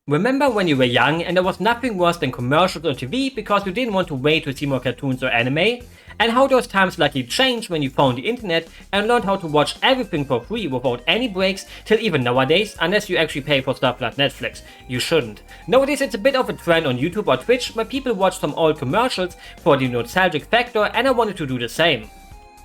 Remember when you were young and there was nothing worse than commercials on TV because you didn't want to wait to see more cartoons or anime? And how those times likely changed when you found the internet and learned how to watch everything for free without any breaks, till even nowadays, unless you actually pay for stuff like Netflix. You shouldn't. Nowadays it's a bit of a trend on YouTube or Twitch where people watch some old commercials for the nostalgic factor, and I wanted to do the same.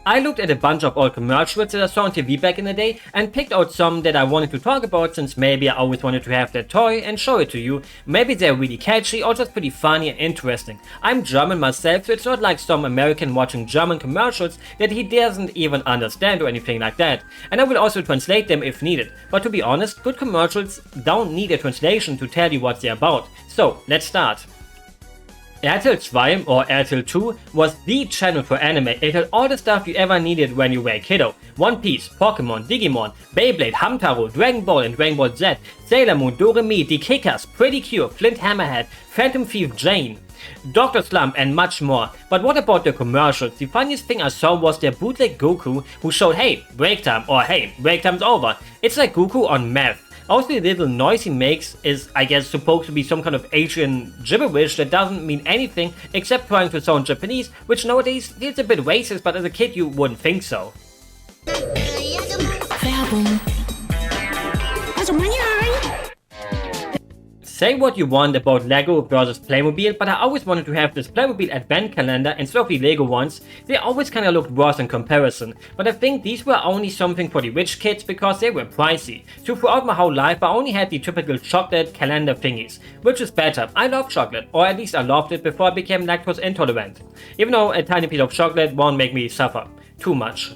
I looked at a bunch of old commercials that I saw on TV back in the day and picked out some that I wanted to talk about, since maybe I always wanted to have that toy and show it to you. Maybe they're really catchy or just pretty funny and interesting. I'm German myself, so it's not like some American watching German commercials that he doesn't even understand or anything like that. And I will also translate them if needed. But to be honest, good commercials don't need a translation to tell you what they're about. So let's start. RTL 2 or RTL 2 was the channel for anime. It had all the stuff you ever needed when you were a kiddo. One Piece, Pokemon, Digimon, Beyblade, Hamtaro, Dragon Ball and Dragon Ball Z, Sailor Moon, Doremi, Die Kickers, Pretty Cure, Flint Hammerhead, Phantom Thief Jane, Dr. Slump and much more. But what about the commercials? The funniest thing I saw was their bootleg Goku who showed, hey, break time, or hey, break time's over. It's like Goku on meth. Also, the little noise he makes is, I guess, supposed to be some kind of Asian gibberish that doesn't mean anything except trying to sound Japanese, which nowadays feels a bit racist, but as a kid you wouldn't think so. Werbung. Also Say what you want about Lego versus Playmobil, but I always wanted to have this Playmobil advent calendar instead of the Lego ones. They always kinda looked worse in comparison, but I think these were only something for the rich kids because they were pricey. So throughout my whole life I only had the typical chocolate calendar thingies, which is better. I love chocolate, or at least I loved it before I became lactose intolerant. Even though a tiny piece of chocolate won't make me suffer too much.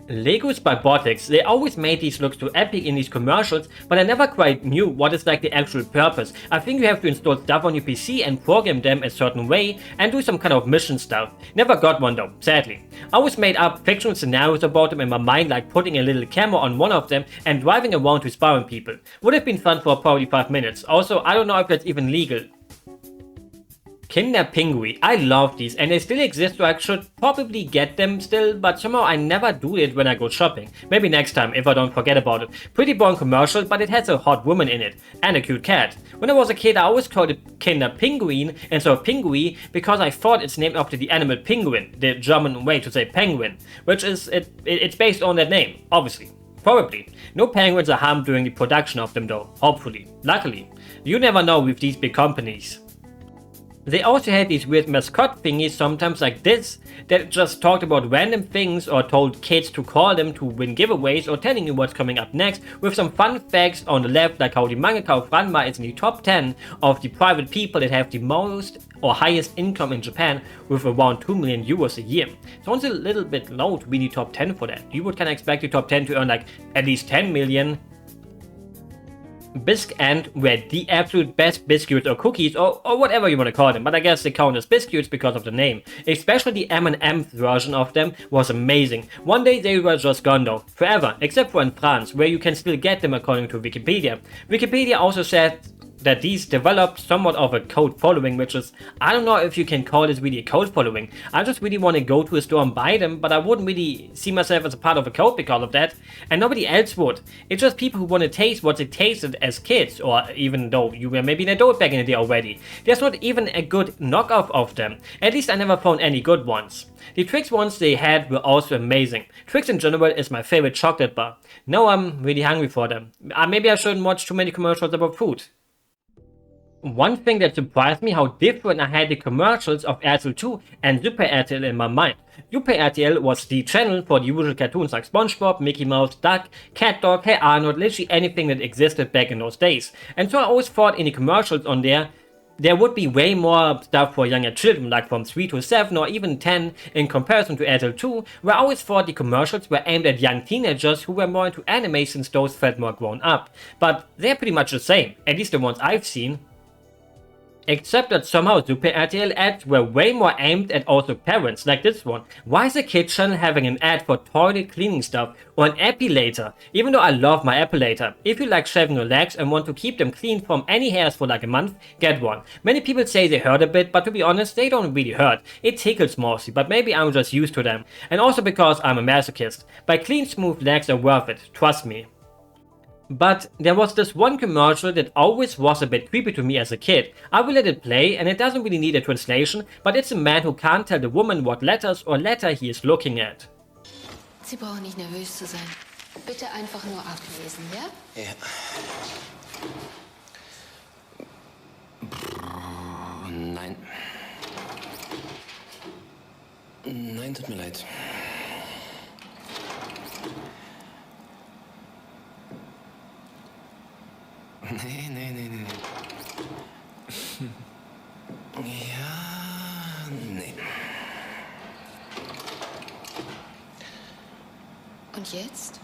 Legos by Botix, they always made these look so epic in these commercials, but I never quite knew what is like the actual purpose. I think you have to install stuff on your PC and program them a certain way and do some kind of mission stuff. Never got one though, sadly. I always made up fictional scenarios about them in my mind, like putting a little camera on one of them and driving around to spy on people. Would have been fun for probably 5 minutes. Also, I don't know if that's even legal. Kinder Pinguin. I love these and they still exist, so I should probably get them still, but somehow I never do it when I go shopping. Maybe next time if I don't forget about it. Pretty boring commercial, but it has a hot woman in it and a cute cat. When I was a kid I always called it Kinder Pinguin instead of Pinguin because I thought it's named after the animal penguin, the German way to say penguin, which is it's based on that name, obviously. Probably. No penguins are harmed during the production of them though, hopefully. Luckily. You never know with these big companies. They also had these weird mascot thingies, sometimes like this, that just talked about random things or told kids to call them to win giveaways or telling you what's coming up next, with some fun facts on the left, like how the mangaka of Ranma is in the top 10 of the private people that have the most or highest income in Japan, with around 2 million euros a year. Sounds a little bit low to be the top 10 for that. You would kinda expect the top 10 to earn like at least 10 million. Bisc and were the absolute best biscuits or cookies or whatever you want to call them, but I guess they count as biscuits because of the name. Especially the M&M version of them was amazing. One day they were just gone though, forever, except for in France, where you can still get them according to Wikipedia. Wikipedia also said that these developed somewhat of a cult following, which is, I don't know if you can call this really a cult following. I just really want to go to a store and buy them, but I wouldn't really see myself as a part of a cult because of that, and nobody else would. It's just people who want to taste what they tasted as kids, or even though you were maybe an adult back in the day already. There's not even a good knockoff of them. At least I never found any good ones. The Twix ones they had were also amazing. Twix in general is my favorite chocolate bar. Now I'm really hungry for them. Maybe I shouldn't watch too many commercials about food. One thing that surprised me how different I had the commercials of RTL 2 and Super RTL in my mind. Super RTL was the channel for the usual cartoons like SpongeBob, Mickey Mouse, Duck, Cat Dog, Hey Arnold, literally anything that existed back in those days. And so I always thought in the commercials on there would be way more stuff for younger children, like from 3 to 7 or even 10 in comparison to RTL 2, where I always thought the commercials were aimed at young teenagers who were more into anime since those felt more grown up. But they're pretty much the same, at least the ones I've seen. Except that somehow Super RTL ads were way more aimed at also parents, like this one. Why is a kid channel having an ad for toilet cleaning stuff or an epilator? Even though I love my epilator. If you like shaving your legs and want to keep them clean from any hairs for like a month, get one. Many people say they hurt a bit, but to be honest, they don't really hurt. It tickles mostly, but maybe I'm just used to them. And also because I'm a masochist. But clean smooth legs are worth it, trust me. But there was this one commercial that always was a bit creepy to me as a kid. I will let it play, and it doesn't really need a translation, but it's a man who can't tell the woman what letters or letter he is looking at. Sie brauchen nicht nervös zu sein. Bitte einfach nur ablesen, ja? Ja. Nein. Nein, tut mir leid. Nee. Ja, nee. Und jetzt?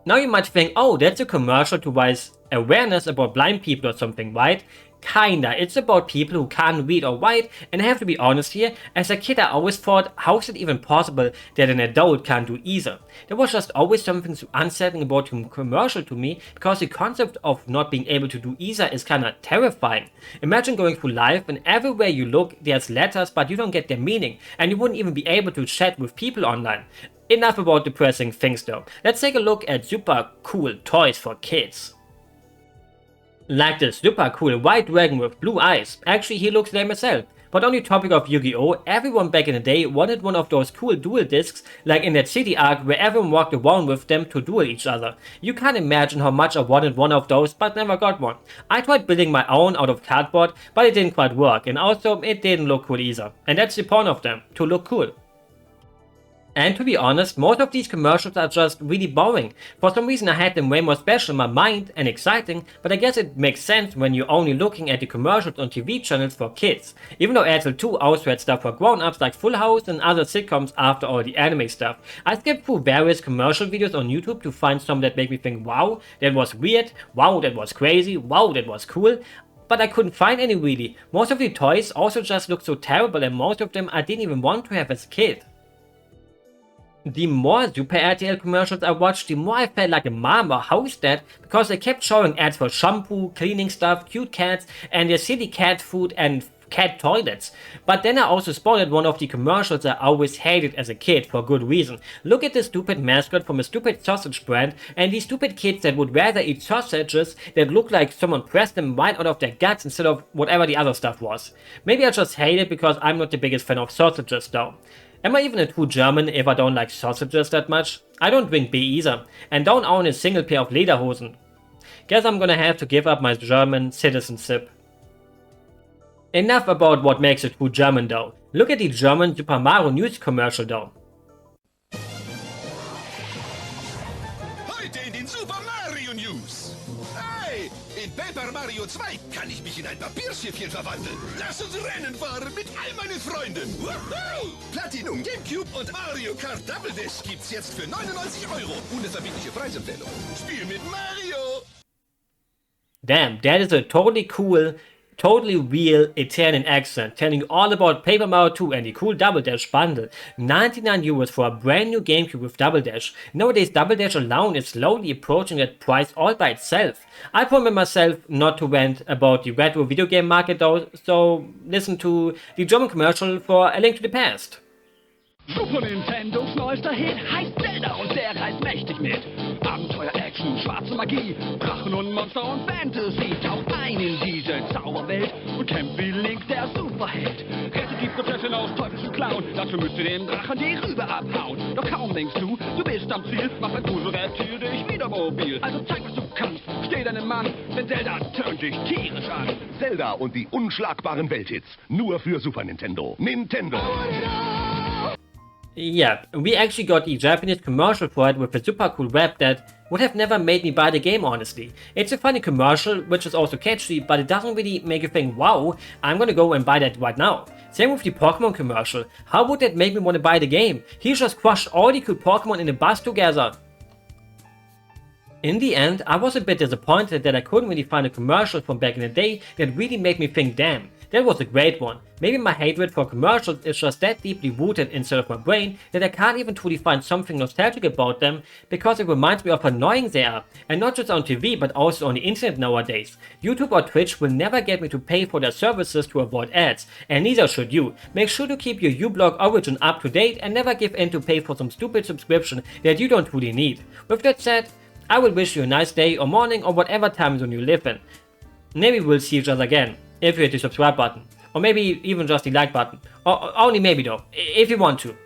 Now you might think, oh, that's a commercial to raise awareness about blind people or something, right? Kinda, it's about people who can't read or write, and I have to be honest here, as a kid I always thought, how is it even possible that an adult can't do either? There was just always something so unsettling about the commercial to me, because the concept of not being able to do either is kinda terrifying. Imagine going through life and everywhere you look there's letters but you don't get their meaning, and you wouldn't even be able to chat with people online. Enough about depressing things though. Let's take a look at super cool toys for kids. Like this super cool white dragon with blue eyes. Actually, he looks lame as hell. But on the topic of Yu-Gi-Oh!, everyone back in the day wanted one of those cool duel discs, like in that city arc where everyone walked around with them to duel each other. You can't imagine how much I wanted one of those, but never got one. I tried building my own out of cardboard, but it didn't quite work, and also it didn't look cool either. And that's the point of them, to look cool. And to be honest, most of these commercials are just really boring. For some reason I had them way more special in my mind and exciting, but I guess it makes sense when you're only looking at the commercials on TV channels for kids. Even though RTL 2 also had stuff for grown-ups like Full House and other sitcoms after all the anime stuff. I skipped through various commercial videos on YouTube to find some that make me think, wow, that was weird, wow, that was crazy, wow, that was cool. But I couldn't find any really. Most of the toys also just looked so terrible, and most of them I didn't even want to have as a kid. The more Super RTL commercials I watched, the more I felt like a mom or house dad, because they kept showing ads for shampoo, cleaning stuff, cute cats, and their silly cat food and cat toilets. But then I also spotted one of the commercials I always hated as a kid for good reason. Look at the stupid mascot from a stupid sausage brand, and these stupid kids that would rather eat sausages that look like someone pressed them right out of their guts instead of whatever the other stuff was. Maybe I just hate it because I'm not the biggest fan of sausages though. Am I even a true German if I don't like sausages that much? I don't drink beer either, and don't own a single pair of lederhosen. Guess I'm gonna have to give up my German citizenship. Enough about what makes a true German though. Look at the German Super Mario News commercial though. Heute in den Super Mario News. Hey, in Paper Mario 2 kann ich mich in ein Papierschiffchen verwandeln. Lass uns Rennen fahren mit all meinen Freunden. Woohoo! Platinum, Gamecube und Mario Kart Double Dash gibt's jetzt für 99 €. Unverbindliche Preisempfehlung. Spiel mit Mario! Damn, that is a totally cool, totally real Italian accent telling you all about Paper Mario 2 and the cool Double Dash bundle. 99 euros for a brand new GameCube with Double Dash. Nowadays Double Dash alone is slowly approaching that price all by itself. I promised myself not to rant about the retro video game market though, so listen to the German commercial for A Link to the Past. Super Nintendos neuester Hit heißt Zelda und der reißt mächtig mit. Abenteuer, Action, schwarze Magie, Drachen und Monster und Fantasy. Taucht ein in diese Zauberwelt und kämpft wie Link, der Superheld. Rettet die Prinzessin aus teuflischen Klauen, dazu müsste dem Drachen die Rübe abhauen. Doch kaum denkst du, du bist am Ziel, macht ein Gruselreptil dich wieder mobil. Also zeig, was du kannst, steh deinem Mann, denn Zelda tönt dich tierisch an. Zelda und die unschlagbaren Welthits. Nur für Super Nintendo. Nintendo. Yeah, we actually got the Japanese commercial for it with a super cool rap that would have never made me buy the game honestly. It's a funny commercial, which is also catchy, but it doesn't really make you think, wow, I'm gonna go and buy that right now. Same with the Pokemon commercial. How would that make me want to buy the game? He just crushed all the cool Pokemon in a bus together. In the end, I was a bit disappointed that I couldn't really find a commercial from back in the day that really made me think, damn, That was a great one. Maybe my hatred for commercials is just that deeply rooted inside of my brain that I can't even truly find something nostalgic about them, because it reminds me of how annoying they are, and not just on TV but also on the internet nowadays. YouTube or Twitch will never get me to pay for their services to avoid ads, and neither should you. Make sure to keep your uBlog origin up to date and never give in to pay for some stupid subscription that you don't really need. With that said, I will wish you a nice day or morning or whatever time zone you live in. Maybe we'll see each other again, if you hit the subscribe button, or maybe even just the like button, or only maybe though, if you want to.